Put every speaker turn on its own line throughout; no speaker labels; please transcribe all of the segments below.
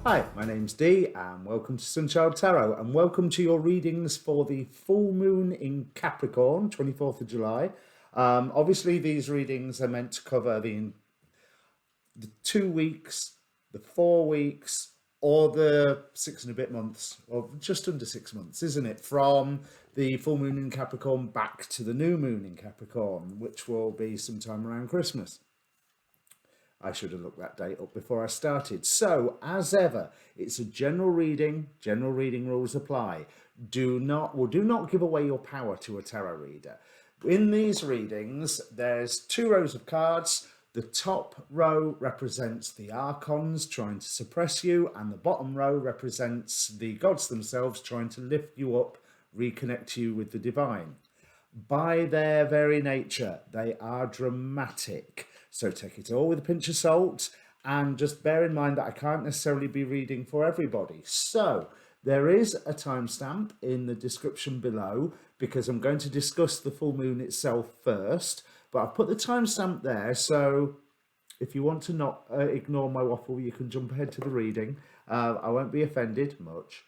Hi, my name's Dee and welcome to Sunchild Tarot and welcome to your readings for the full moon in Capricorn, 24th of July. Obviously, these readings are meant to cover the 2 weeks, the 4 weeks, or the 6 and a bit months, or just under 6 months, isn't it? From the full moon in Capricorn back to the new moon in Capricorn, which will be sometime around Christmas. I should have looked that date up before I started. So, as ever, it's a general reading. General reading rules apply. Do not give away your power to a tarot reader. In these readings, there's 2 rows of cards. The top row represents the archons trying to suppress you, and the bottom row represents the gods themselves trying to lift you up, reconnect you with the divine. By their very nature, they are dramatic. So take it all with a pinch of salt and just bear in mind that I can't necessarily be reading for everybody. So there is a timestamp in the description below because I'm going to discuss the full moon itself first. But I've put the timestamp there, so if you want to not ignore my waffle, you can jump ahead to the reading. I won't be offended much.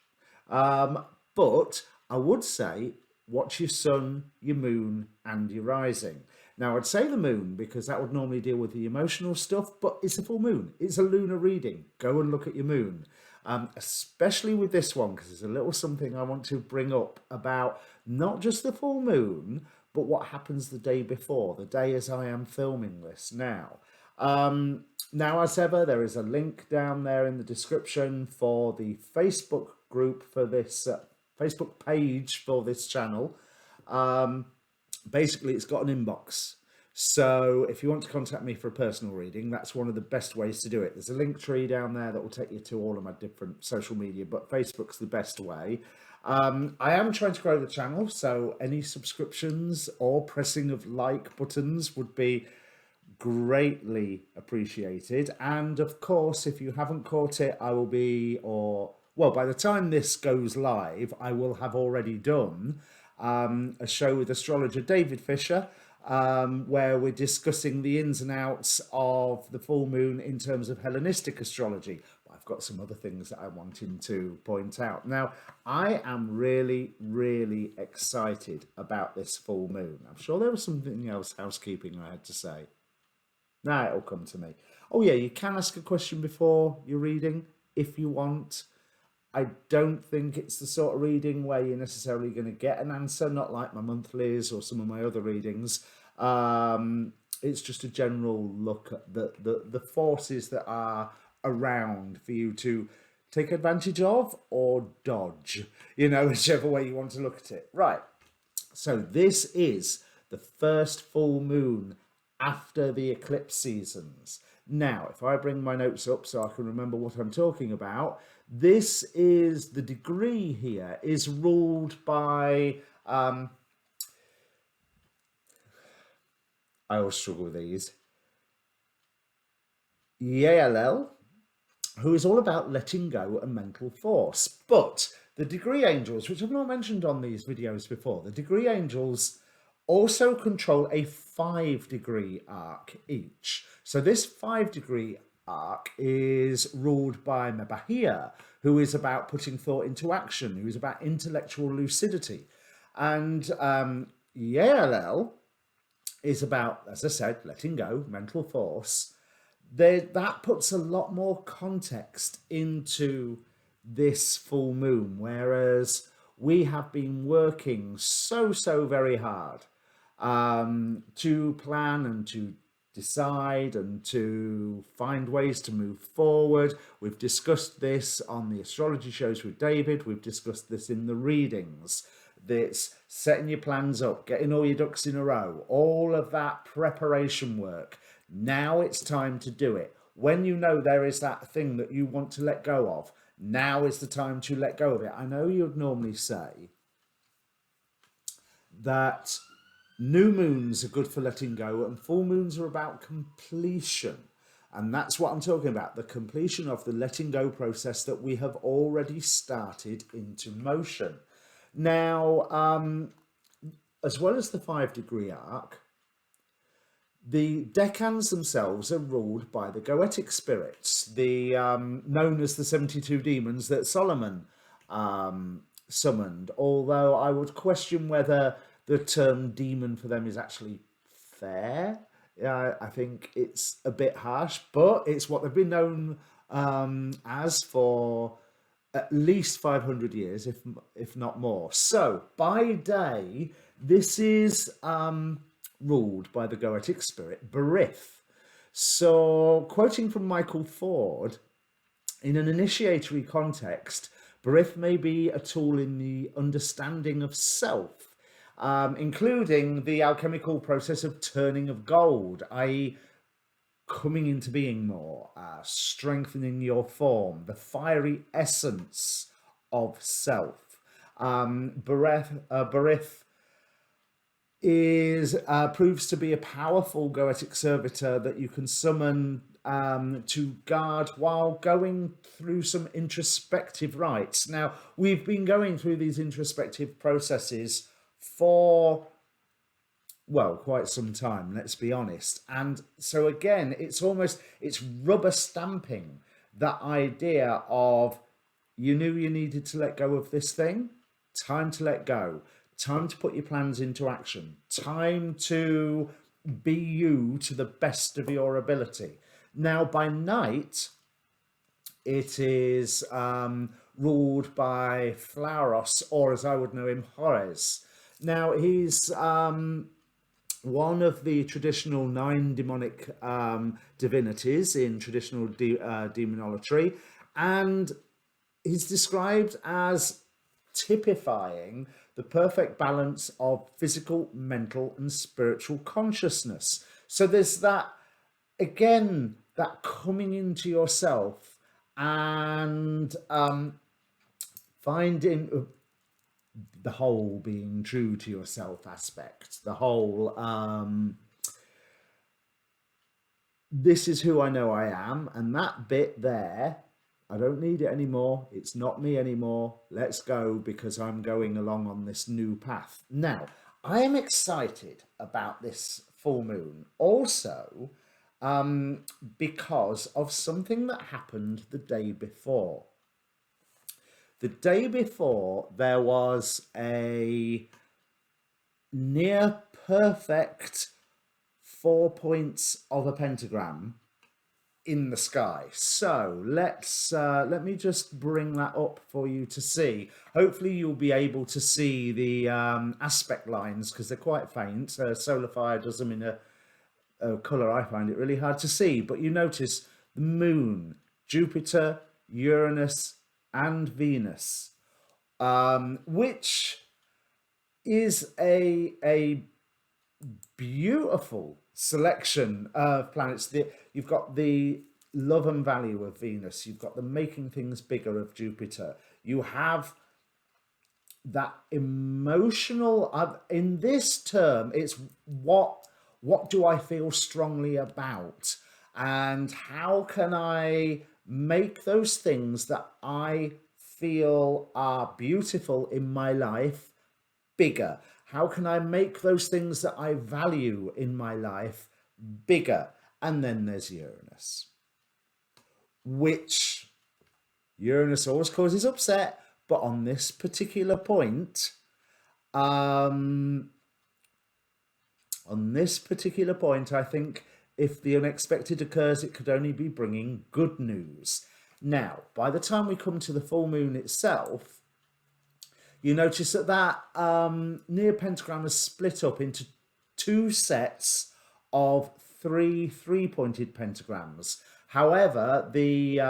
But I would say watch your sun, your moon, and your rising. Now, I'd say the moon because that would normally deal with the emotional stuff, but it's a full moon. It's a lunar reading. Go and look at your moon. Especially with this one, because there's a little something I want to bring up about not just the full moon, but what happens the day before, the day as I am filming this now. Now, as ever, there is a link down there in the description for the Facebook group for this Facebook page for this channel. Basically, it's got an inbox. So if you want to contact me for a personal reading, that's one of the best ways to do it. There's a link tree down there that will take you to all of my different social media, but Facebook's the best way. I am trying to grow the channel, so any subscriptions or pressing of like buttons would be greatly appreciated. And of course, if you haven't caught it, I will be, or well, by the time this goes live, I will have already done a show with astrologer David Fisher, where we're discussing the ins and outs of the full moon in terms of Hellenistic astrology. I've got some other things that I wanted to point out. Now, I am really, really excited about this full moon. I'm sure there was something else housekeeping I had to say. Now it'll come to me. Oh yeah, you can ask a question before you're reading if you want. I don't think it's the sort of reading where you're necessarily going to get an answer, not like my monthlies or some of my other readings. It's just a general look at the forces that are around for you to take advantage of or dodge, whichever way you want to look at it. Right. So this is the first full moon after the eclipse seasons. Now, if I bring my notes up so I can remember what I'm talking about, this is the degree here is ruled by, I always struggle with these, Yael, who is all about letting go and mental force. But the degree angels, which I've not mentioned on these videos before, the degree angels also control a 5-degree arc each. So this 5-degree arc is ruled by Mabahia, who is about putting thought into action, who is about intellectual lucidity. And Yael is about, as I said, letting go, mental force. That puts a lot more context into this full moon, whereas we have been working so very hard to plan and to decide and to find ways to move forward. We've discussed this on the astrology shows with David. We've discussed this in the readings. That's setting your plans up, getting all your ducks in a row, all of that preparation work. Now it's time to do it. When you know there is that thing that you want to let go of, now is the time to let go of it. I know you'd normally say that new moons are good for letting go and full moons are about completion. And that's what I'm talking about, the completion of the letting go process that we have already started into motion. Now, as well as the 5-degree arc, The decans themselves are ruled by the goetic spirits, the known as the 72 demons that Solomon summoned. Although I would question whether the term demon for them is actually fair. I think it's a bit harsh, but it's what they've been known as for at least 500 years, if not more. So by day, this is ruled by the goetic spirit Berith. So, quoting from Michael Ford, in an initiatory context, Berith may be a tool in the understanding of self, including the alchemical process of turning of gold, i.e., coming into being more, strengthening your form, the fiery essence of self. Berith is proves to be a powerful goetic servitor that you can summon to guard while going through some introspective rites. Now, we've been going through these introspective processes for, well, quite some time, let's be honest. And so again, it's rubber stamping that idea of, you knew you needed to let go of this thing, time to let go, time to put your plans into action, time to be you to the best of your ability. Now, by night, it is ruled by Flauros, or as I would know him, Horus. Now, he's one of the traditional 9 demonic divinities in traditional demonolatry, and he's described as typifying the perfect balance of physical, mental, and spiritual consciousness. So there's that, again, that coming into yourself and finding the whole, being true to yourself aspect, the whole this is who I know I am, and that bit there, I don't need it anymore, it's not me anymore, let's go, because I'm going along on this new path. Now, I am excited about this full moon also because of something that happened the day before. The day before, there was a near perfect 4 points of a pentagram in the sky. So let me just bring that up for you to see. Hopefully you'll be able to see the aspect lines, because they're quite faint. Solar Fire does them in a colour I find it really hard to see. But you notice the moon, Jupiter, Uranus, and Venus, which is a beautiful selection of planets. You've got the love and value of Venus, you've got the making things bigger of Jupiter, you have that emotional, in this term, it's what do I feel strongly about, and how can I make those things that I feel are beautiful in my life bigger? How can I make those things that I value in my life bigger? And then there's Uranus, which Uranus always causes upset, but on this particular point, I think if the unexpected occurs, it could only be bringing good news. Now, by the time we come to the full moon itself, you notice that near pentagram is split up into 2 sets of 3 3-pointed pentagrams. However, the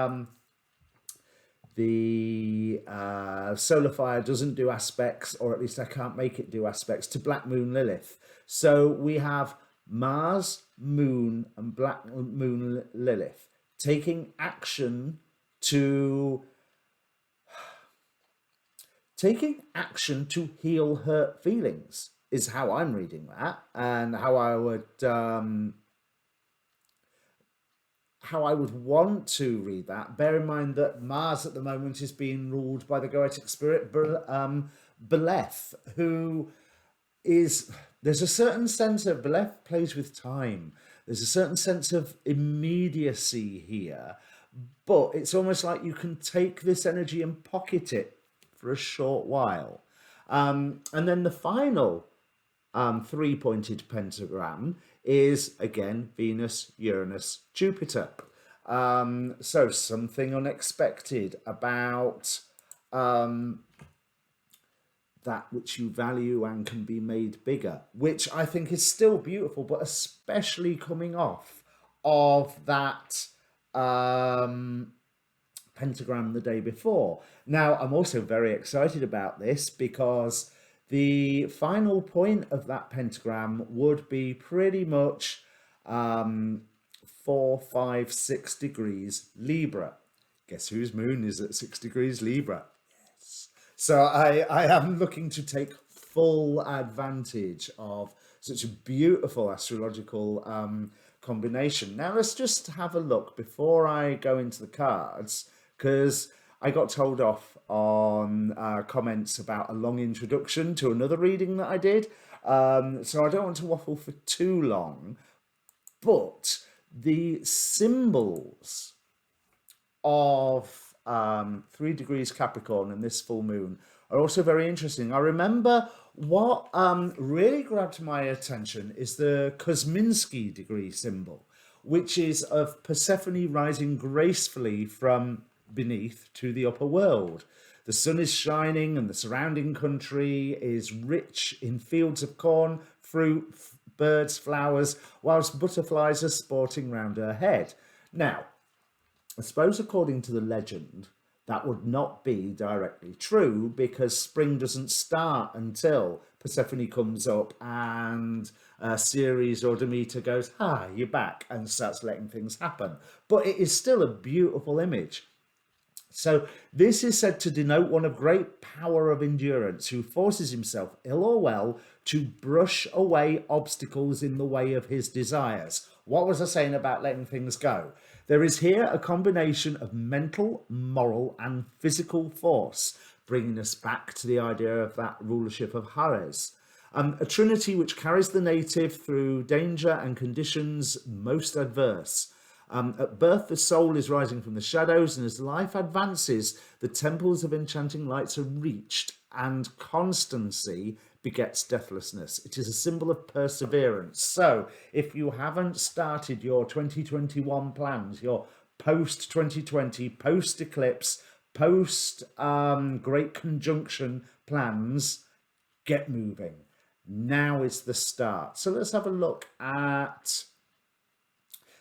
Solar Fire doesn't do aspects, or at least I can't make it do aspects, to Black Moon Lilith. So we have Mars, Moon, and Black Moon Lilith taking action to heal hurt feelings, is how I'm reading that, and how I would want to read that. Bear in mind that Mars at the moment is being ruled by the goetic spirit Beleth, who is there's a certain sense of Beleth plays with time. There's a certain sense of immediacy here, but it's almost like you can take this energy and pocket it for a short while. And then the final three-pointed pentagram is again Venus, Uranus, Jupiter. So something unexpected about that which you value and can be made bigger, which I think is still beautiful, but especially coming off of that pentagram the day before. Now, I'm also very excited about this because the final point of that pentagram would be pretty much 4, 5, 6 degrees Libra. Guess whose moon is at 6 degrees Libra? So I am looking to take full advantage of such a beautiful astrological combination. Now let's just have a look before I go into the cards, because I got told off on comments about a long introduction to another reading that I did. So I don't want to waffle for too long, but the symbols of 3 degrees Capricorn and this full moon are also very interesting. I remember what really grabbed my attention is the Kosminski degree symbol, which is of Persephone rising gracefully from beneath to the upper world. The sun is shining and the surrounding country is rich in fields of corn, fruit, birds, flowers, whilst butterflies are sporting round her head. Now, I suppose according to the legend, that would not be directly true because spring doesn't start until Persephone comes up and Ceres or Demeter goes, you're back, and starts letting things happen. But it is still a beautiful image. So this is said to denote one of great power of endurance who forces himself, ill or well, to brush away obstacles in the way of his desires. What was I saying about letting things go? There is here a combination of mental, moral, and physical force, bringing us back to the idea of that rulership of Hares. A trinity which carries the native through danger and conditions most adverse. At birth, the soul is rising from the shadows, and as life advances, the temples of enchanting lights are reached, and constancy begets deathlessness. It is a symbol of perseverance. So, if you haven't started your 2021 plans, your post-2020, post-eclipse, post-Great Conjunction plans, get moving. Now is the start. So let's have a look at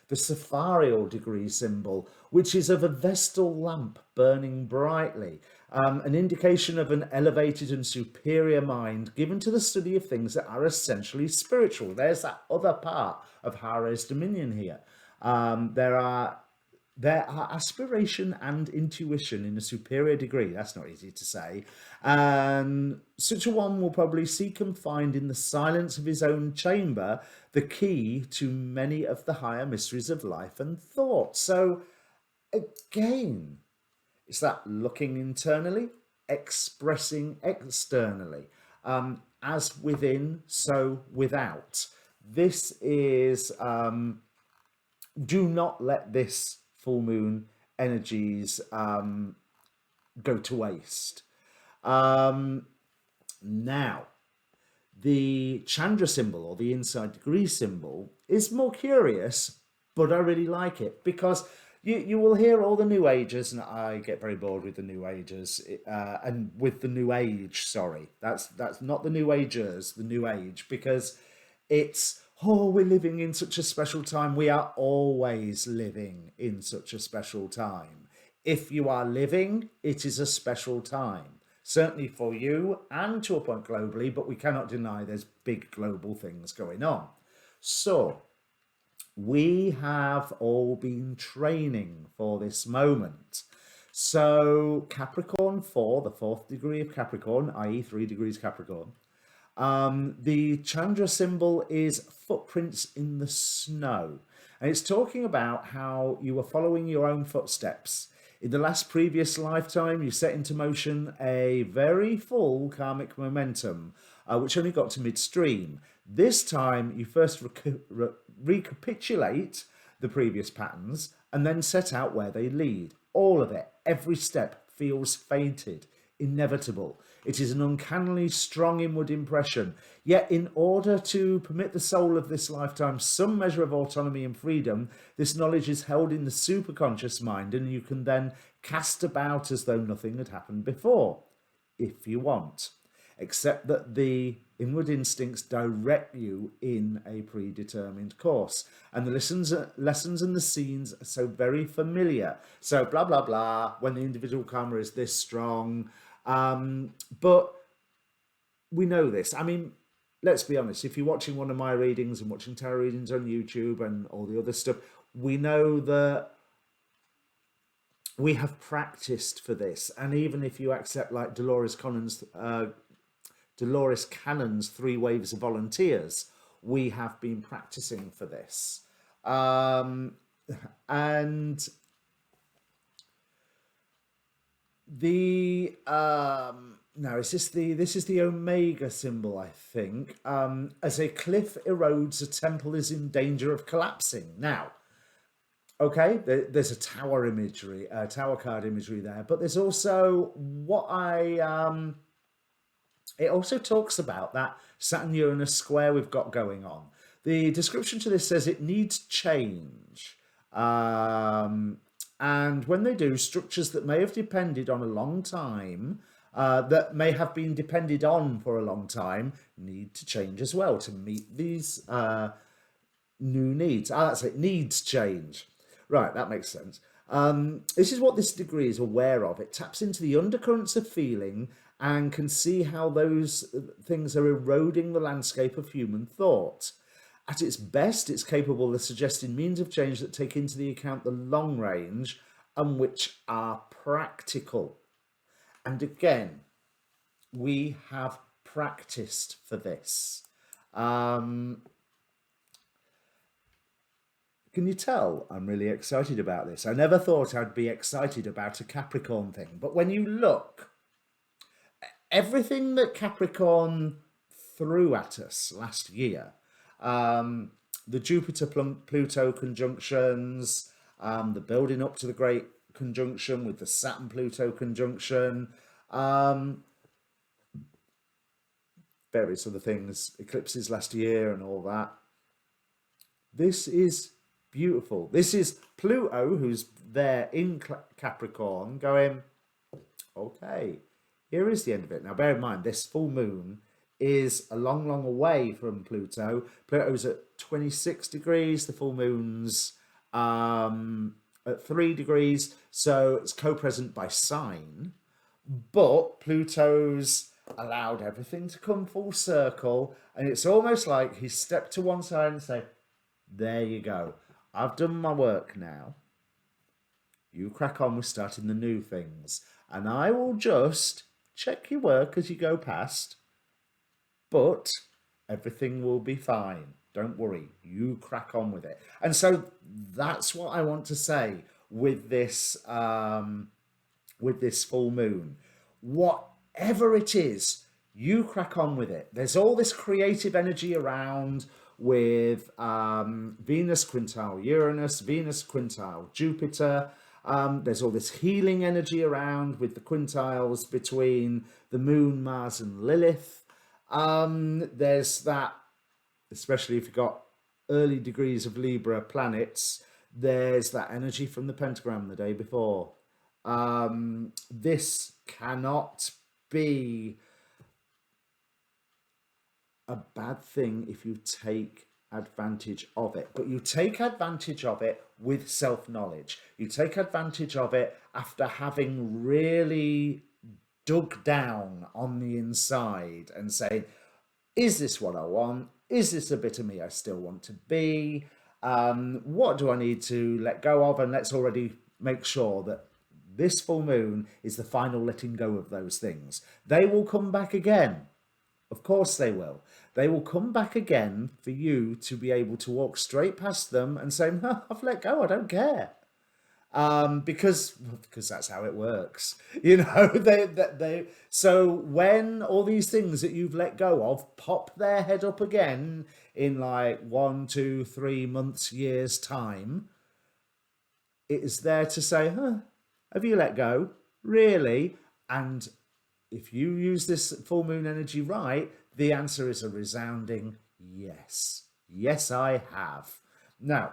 the Sapharial degree symbol, which is of a Vestal lamp burning brightly, an indication of an elevated and superior mind given to the study of things that are essentially spiritual. There's that other part of Hare's dominion here. There are aspiration and intuition in a superior degree. That's not easy to say. And such a one will probably seek and find in the silence of his own chamber the key to many of the higher mysteries of life and thought. So again, it's that looking internally, expressing externally. As within, so without. This is, do not let this full moon energies go to waste. Now, the Chandra symbol, or the inside degree symbol, is more curious, but I really like it because you will hear all the New Agers, and I get very bored with the New Agers, and with the New Age, sorry. That's not the New Agers, the New Age, because it's, we're living in such a special time. We are always living in such a special time. If you are living, it is a special time. Certainly for you and to a point globally, but we cannot deny there's big global things going on. So we have all been training for this moment. So Capricorn 4, the 4th degree of Capricorn, i.e. 3 degrees Capricorn. The Chandra symbol is footprints in the snow. And it's talking about how you were following your own footsteps. In the last previous lifetime, you set into motion a very full karmic momentum, which only got to midstream. This time, you first recapitulate the previous patterns and then set out where they lead. All of it, every step feels fated, inevitable. It is an uncannily strong inward impression. Yet, in order to permit the soul of this lifetime some measure of autonomy and freedom, this knowledge is held in the superconscious mind, and you can then cast about as though nothing had happened before, if you want, except that the inward instincts direct you in a predetermined course. And the lessons and the scenes are so very familiar. So blah, blah, blah, when the individual karma is this strong. But we know this. I mean, let's be honest. If you're watching one of my readings and watching tarot readings on YouTube and all the other stuff, we know that we have practiced for this. And even if you accept like Dolores Cannon's 3 Waves of Volunteers, we have been practicing for this. And the now this is the Omega symbol, I think. As a cliff erodes, a temple is in danger of collapsing. Now, okay, there's a tower imagery, tower card imagery there, but there's also what it also talks about that Saturn-Uranus square we've got going on. The description to this says it needs change. And when they do, structures that may have depended on a long time, that may have been depended on for a long time, need to change as well to meet these new needs. That's it, needs change. Right, that makes sense. This is what this degree is aware of. It taps into the undercurrents of feeling and can see how those things are eroding the landscape of human thought. At its best, it's capable of suggesting means of change that take into the account the long range and which are practical. And again, we have practiced for this. Can you tell I'm really excited about this? I never thought I'd be excited about a Capricorn thing, but when you look, everything that Capricorn threw at us last year, the Jupiter-Pluto conjunctions, the building up to the great conjunction with the Saturn-Pluto conjunction, various other things, eclipses last year and all that. This is beautiful. This is Pluto, who's there in Capricorn, going, okay, here is the end of it. Now, bear in mind, this full moon is a long, long away from Pluto. Pluto's at 26 degrees. The full moon's at 3 degrees. So it's co-present by sign. But Pluto's allowed everything to come full circle. And it's almost like he stepped to one side and said, there you go. I've done my work now. You crack on with starting the new things. And I will just check your work as you go past. But everything will be fine. Don't worry. You crack on with it. And so that's what I want to say with this full moon. Whatever it is, you crack on with it. There's all this creative energy around with Venus quintile Uranus, Venus quintile Jupiter. There's all this healing energy around with the quintiles between the moon, Mars and Lilith. There's that, especially if you've got early degrees of Libra planets, there's that energy from the pentagram the day before. This cannot be a bad thing if you take advantage of it, but you take advantage of it with self-knowledge. You take advantage of it after having really dug down on the inside and saying, is this what I want? Is this a bit of me I still want to be? What do I need to let go of? And let's already make sure that this full moon is the final letting go of those things. They will come back again. Of course they will. They will come back again for you to be able to walk straight past them and say, no, I've let go, I don't care. Because that's how it works. You know, they so when all these things that you've let go of pop their head up again in like 1, 2, 3 months, years time, it is there to say, huh, have you let go? Really? And if you use this full moon energy right, the answer is a resounding yes. Yes, I have. Now,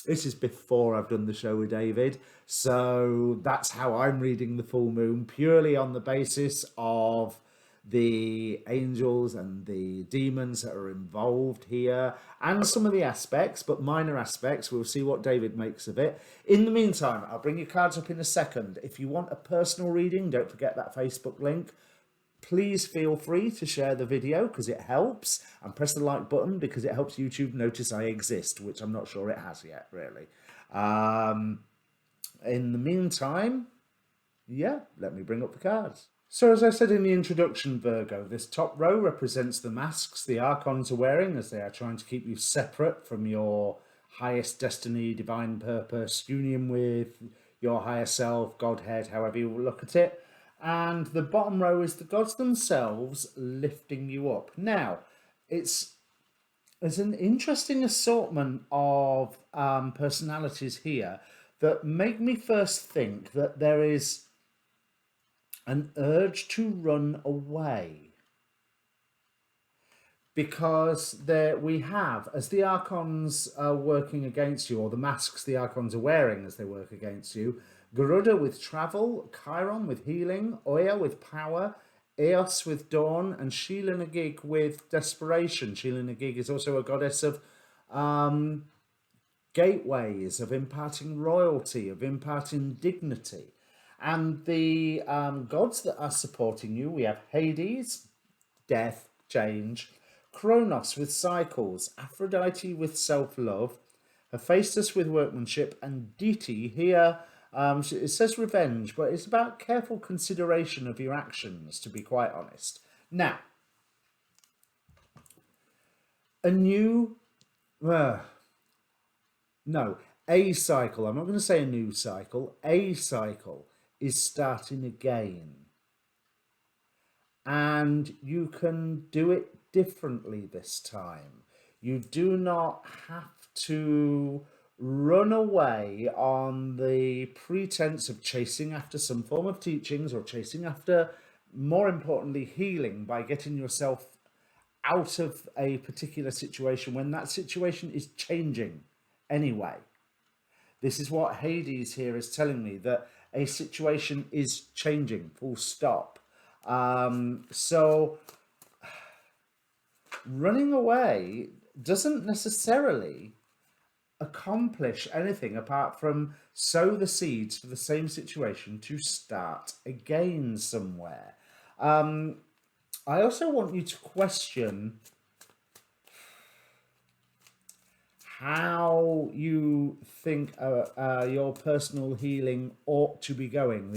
this is before I've done the show with David, so that's how I'm reading the full moon, purely on the basis of the angels and the demons that are involved here, and some of the aspects, but minor aspects. We'll see what David makes of it. In the meantime, I'll bring your cards up in a second. If you want a personal reading, don't forget that Facebook link. Please feel free to share the video because it helps, and press the like button because it helps YouTube notice I exist, which I'm not sure it has yet, really. In the meantime, yeah, let me bring up the cards. So as I said in the introduction, Virgo, this top row represents the masks the archons are wearing as they are trying to keep you separate from your highest destiny, divine purpose, union with your higher self, Godhead, however you look at it. And the bottom row is the gods themselves lifting you up. Now, there's an interesting assortment of personalities here that make me first think that there is an urge to run away, because there we have, as the archons are working against you, or the masks the archons are wearing as they work against you, Garuda with travel, Chiron with healing, Oya with power, Eos with dawn, and Sheila Nagig with desperation. Sheila Nagig is also a goddess of gateways, of imparting royalty, of imparting dignity. And the gods that are supporting you, we have Hades, death, change, Kronos with cycles, Aphrodite with self-love, Hephaestus with workmanship, and Deity here, it says revenge, but it's about careful consideration of your actions, to be quite honest. Now, a new... no, a cycle, I'm not going to say a new cycle, a cycle is starting again. And you can do it differently this time. You do not have to run away on the pretense of chasing after some form of teachings, or chasing after, more importantly, healing by getting yourself out of a particular situation when that situation is changing anyway. This is what Hades here is telling me, that a situation is changing, full stop. So running away doesn't necessarily accomplish anything apart from sow the seeds for the same situation to start again somewhere. I also want you to question how you think your personal healing ought to be going,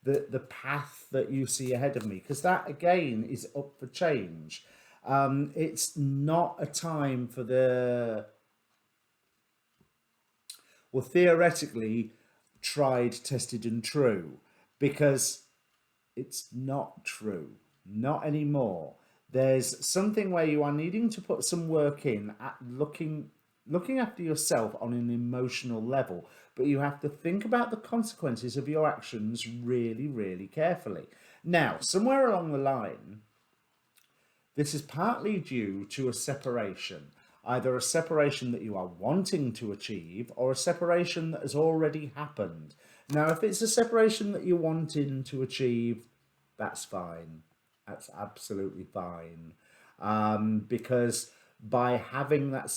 the path that you see ahead of me, because that again is up for change. It's not a time for the, well, theoretically tried, tested and true, because it's not true, not anymore. There's something where you are needing to put some work in at looking after yourself on an emotional level, but you have to think about the consequences of your actions really, really carefully. Now, somewhere along the line, this is partly due to a separation, either a separation that you are wanting to achieve or a separation that has already happened. Now, if it's a separation that you're wanting to achieve, that's fine. That's absolutely fine. Because by having that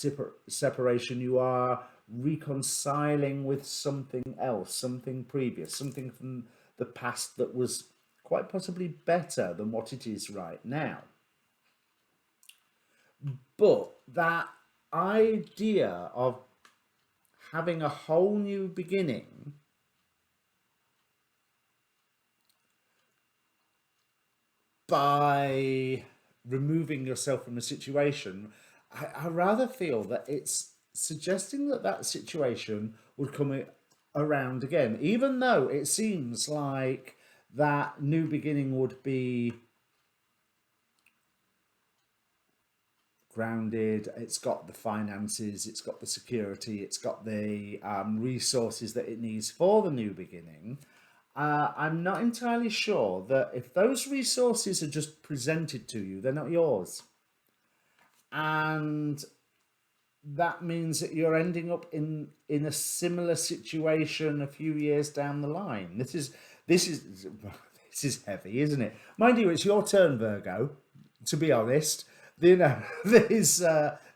separation, you are reconciling with something else, something previous, something from the past that was quite possibly better than what it is right now. But that idea of having a whole new beginning by removing yourself from a situation, I rather feel that it's suggesting that that situation would come around again, even though it seems like that new beginning would be grounded. It's got the finances, it's got the security, it's got the resources that it needs for the new beginning. I'm not entirely sure that if those resources are just presented to you, they're not yours. And that means that you're ending up in a similar situation a few years down the line. This is this is heavy, isn't it? Mind you, it's your turn, Virgo. To be honest, you know, there's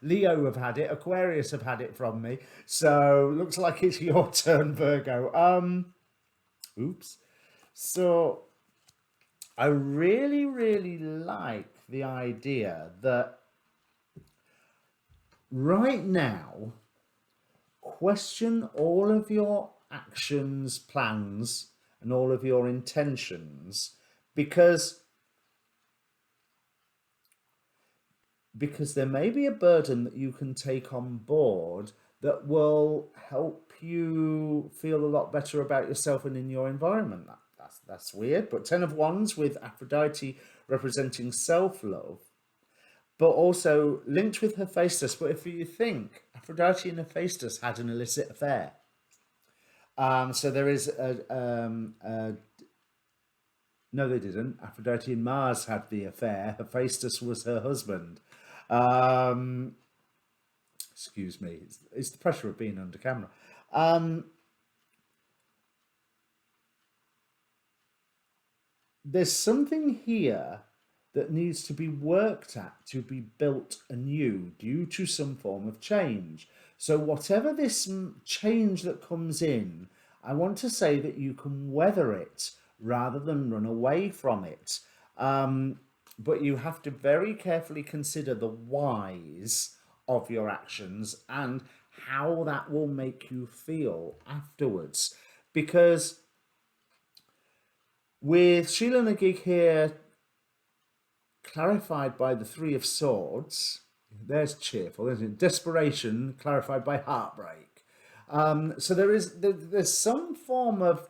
Leo have had it, Aquarius have had it from me, so looks like it's your turn, Virgo. Oops. So I really, really like the idea that right now, question all of your actions, plans, and all of your intentions because there may be a burden that you can take on board that will help you feel a lot better about yourself and in your environment. That's weird, but 10 of Wands with Aphrodite representing self-love, but also linked with Hephaestus. But if you think Aphrodite and Hephaestus had an illicit affair, so there is no, they didn't. Aphrodite and Mars had the affair. Hephaestus was her husband. Um, excuse me, it's the pressure of being under camera. There's something here that needs to be worked at to be built anew due to some form of change. So whatever this change that comes in, I want to say that you can weather it rather than run away from it. But you have to very carefully consider the whys of your actions and how that will make you feel afterwards. Because with Sheila Nagig here clarified by the Three of Swords, there's cheerful, isn't it? Desperation clarified by heartbreak. So there's some form of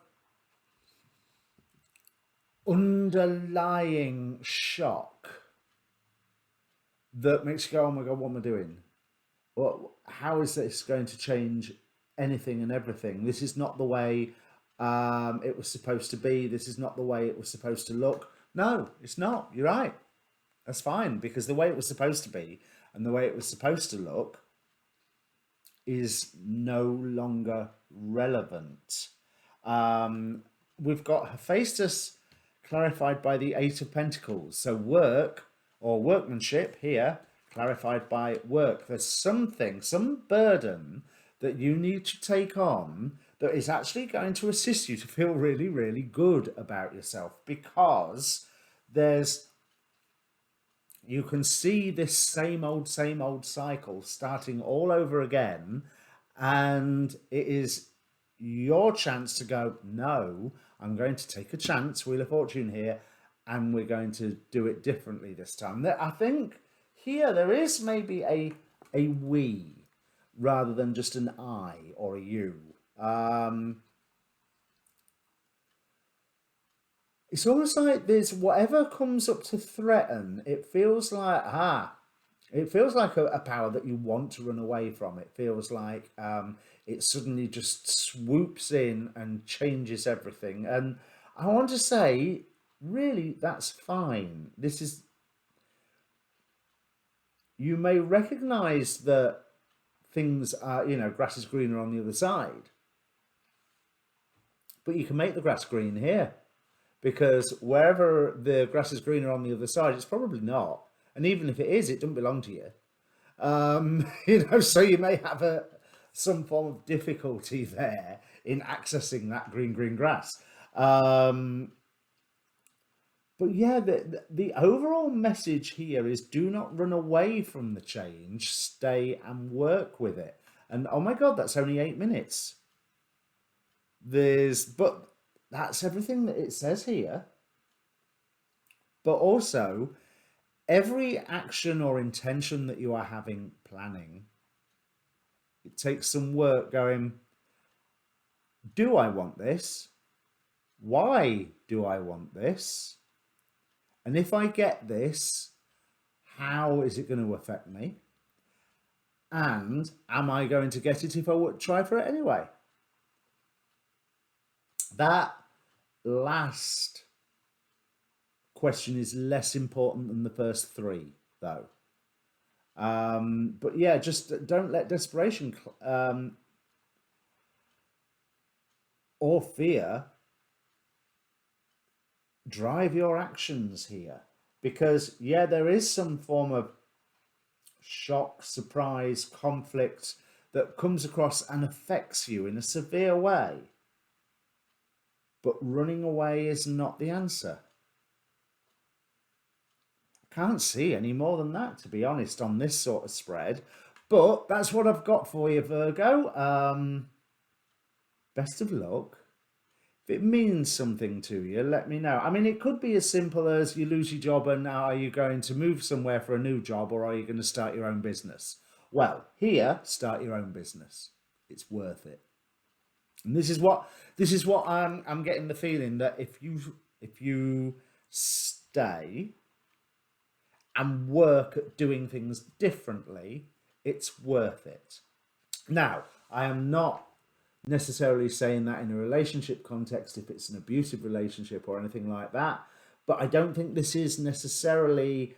underlying shock that makes you go, oh my God, what am I doing? How is this going to change anything and everything? This is not the way it was supposed to be. This is not the way it was supposed to look. No, it's not. You're right. That's fine, because the way it was supposed to be and the way it was supposed to look is no longer relevant. We've got Hephaestus clarified by the Eight of Pentacles. So work or workmanship here clarified by work. There's something, some burden that you need to take on that is actually going to assist you to feel really, really good about yourself, because you can see this same old cycle starting all over again, and it is your chance to go, no, I'm going to take a chance, Wheel of Fortune here, and we're going to do it differently this time. I think here there is maybe a we rather than just an I or a you. It's almost like there's whatever comes up to threaten, it feels like, it feels like a power that you want to run away from. It feels like it suddenly just swoops in and changes everything. And I want to say, really, that's fine. You may recognize that things are, grass is greener on the other side, but you can make the grass green here, because wherever the grass is greener on the other side, it's probably not. And even if it is, it doesn't belong to you. So you may have some form of difficulty there in accessing that green grass. But yeah, the overall message here is do not run away from the change, stay and work with it. And oh my God, that's only 8 minutes. But that's everything that it says here. But also, every action or intention that you are planning, it takes some work going, Do I want this? Why do I want this? And if I get this, how is it going to affect me? And am I going to get it if I would try for it anyway? That last question is less important than the first three, though. But yeah, just don't let desperation or fear drive your actions here. Because, yeah, there is some form of shock, surprise, conflict that comes across and affects you in a severe way. But running away is not the answer. I can't see any more than that, to be honest, on this sort of spread. But that's what I've got for you, Virgo. Best of luck. If it means something to you, let me know. I mean, it could be as simple as you lose your job and now are you going to move somewhere for a new job, or are you going to start your own business? Well, here, start your own business. It's worth it. And this is what I'm getting the feeling that if you stay and work at doing things differently, it's worth it. Now, I am not necessarily saying that in a relationship context, if it's an abusive relationship or anything like that, but I don't think this is necessarily,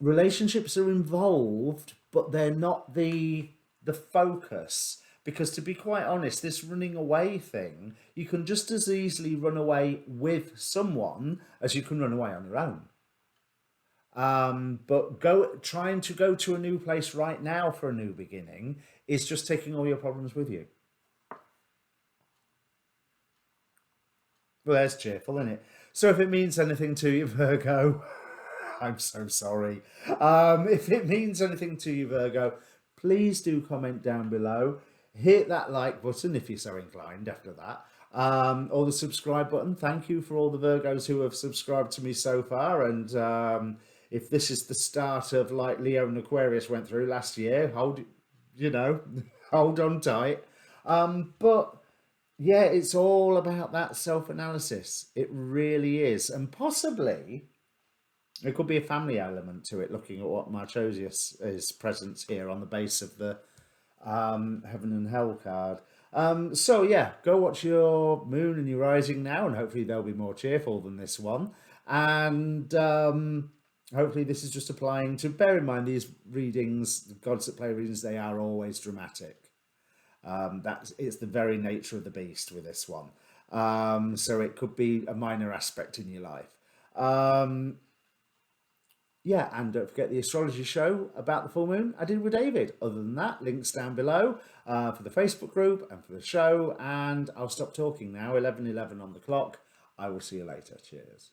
relationships are involved, but they're not the focus. Because to be quite honest, this running away thing, you can just as easily run away with someone as you can run away on your own. But trying to go to a new place right now for a new beginning is just taking all your problems with you. Well, that's cheerful, isn't it? So if it means anything to you, Virgo, I'm so sorry. If it means anything to you, Virgo, please do comment down below. Hit that like button if you're so inclined after that. Or the subscribe button. Thank you for all the Virgos who have subscribed to me so far. And if this is the start of like Leo and Aquarius went through last year, hold on tight. But yeah, it's all about that self-analysis. It really is. And possibly there could be a family element to it, looking at what Marchosius is present here on the base of the Heaven and Hell card. So yeah, go watch your moon and your rising now, and hopefully they'll be more cheerful than this one. And hopefully this is just applying to, bear in mind, these readings, the gods that play readings, they are always dramatic. It's the very nature of the beast with this one. So it could be a minor aspect in your life. Yeah, and don't forget the astrology show about the full moon I did with David. Other than that, links down below for the Facebook group and for the show. And I'll stop talking now. 11:11 on the clock. I will see you later. Cheers.